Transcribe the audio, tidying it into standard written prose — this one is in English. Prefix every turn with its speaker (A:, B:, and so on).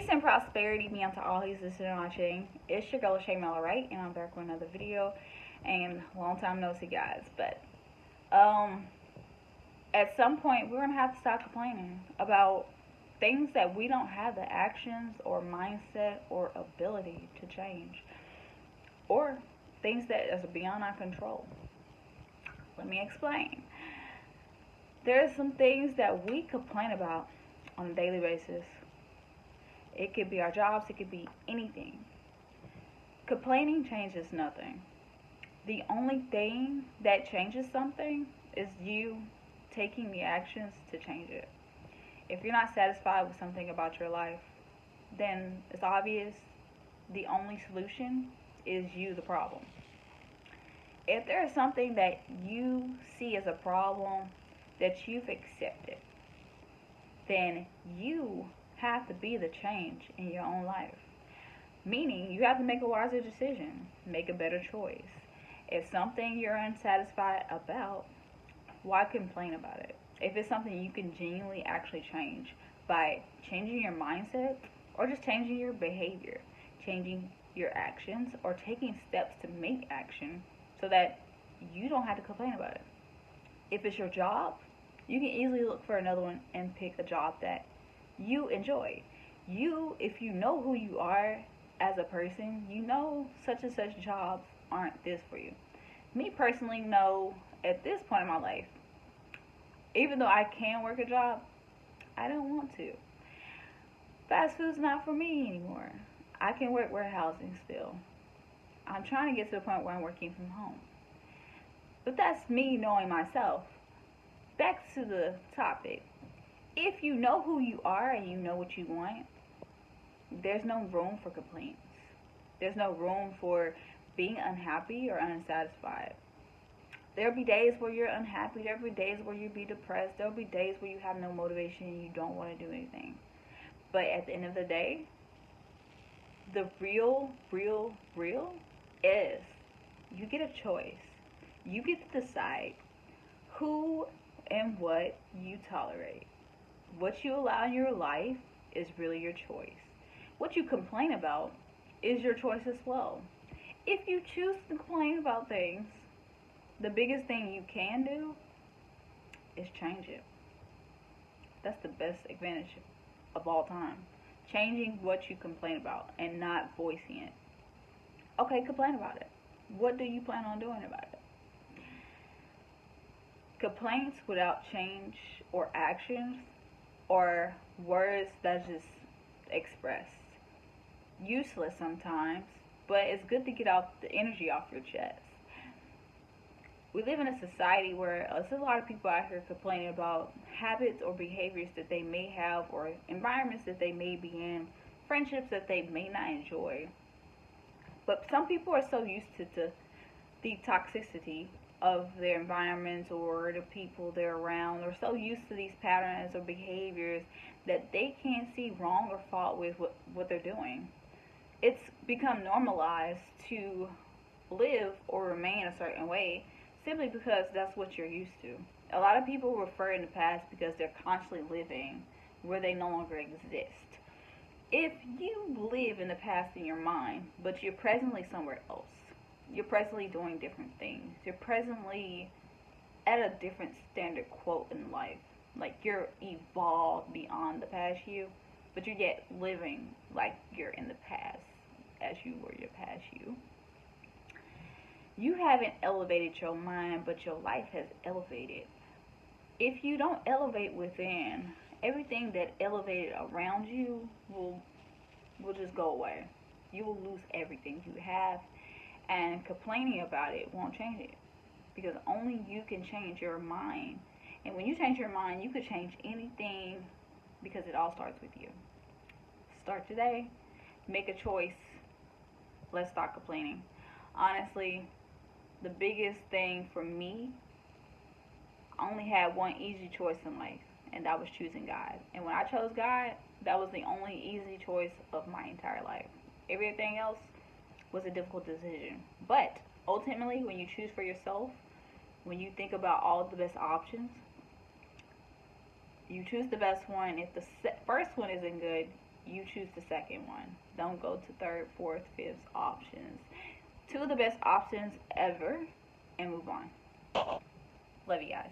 A: Peace and prosperity be unto all who's listening and watching. It's your girl Shay Mello, right? And I'm back with another video. And long time no see, guys. But at some point we're gonna have to stop complaining about things that we don't have the actions or mindset or ability to change, or things that is beyond our control. Let me explain. There are some things that we complain about on a daily basis. It could be our jobs, it could be anything. Complaining changes nothing. The only thing that changes something is you taking the actions to change it. If you're not satisfied with something about your life, then it's obvious the only solution is you, the problem. If there is something that you see as a problem that you've accepted, then you have to be the change in your own life. Meaning, you have to make a wiser decision, make a better choice. If something you're unsatisfied about, why complain about it? If it's something you can genuinely actually change by changing your mindset, or just changing your behavior, changing your actions, or taking steps to make action so that you don't have to complain about it. If it's your job, you can easily look for another one and pick a job that you enjoy. If you know who you are as a person, you know such and such jobs aren't this for you. Me personally know at this point in my life, even though I can work a job, I don't want to. Fast food's not for me anymore. I can work warehousing still. I'm trying to get to the point where I'm working from home. But that's me knowing myself. Back to the topic. If you know who you are and you know what you want, there's no room for complaints. There's no room for being unhappy or unsatisfied. There'll be days where you're unhappy. There'll be days where you'll be depressed. There'll be days where you have no motivation and you don't want to do anything. But at the end of the day, the real is you get a choice. You get to decide who and what you tolerate. What you allow in your life is really your choice. What you complain about is your choice as well. If you choose to complain about things, the biggest thing you can do is change it. That's the best advantage of all time. Changing what you complain about and not voicing it. Okay, complain about it. What do you plan on doing about it? Complaints without change or actions or words that's just expressed. Useless sometimes, but it's good to get off the energy off your chest. We live in a society where there's a lot of people out here complaining about habits or behaviors that they may have, or environments that they may be in, friendships that they may not enjoy. But some people are so used to the toxicity of their environments or the people they're around. They're so used to these patterns or behaviors that they can't see wrong or fault with what they're doing. It's become normalized to live or remain a certain way simply because that's what you're used to. A lot of people refer in the past because they're constantly living where they no longer exist. If you live in the past in your mind, but you're presently somewhere else, you're presently doing different things, you're presently at a different standard quote in life, like you're evolved beyond the past you, but you're yet living like you're in the past as you were your past you. You haven't elevated your mind, but your life has elevated. If you don't elevate within, everything that elevated around you will just go away. You will lose everything you have, and complaining about it won't change it, because only you can change your mind. And when you change your mind, you could change anything, because it all starts with you. Start today. Make a choice. Let's stop complaining. Honestly, the biggest thing for me, I only had one easy choice in life, and that was choosing God. And when I chose God, that was the only easy choice of my entire life. Everything else was a difficult decision. But ultimately, when you choose for yourself, when you think about all the best options, you choose the best one. If the first one isn't good, you choose the second one. Don't go to third, fourth, fifth options. Two of the best options ever, and move on. Love you guys.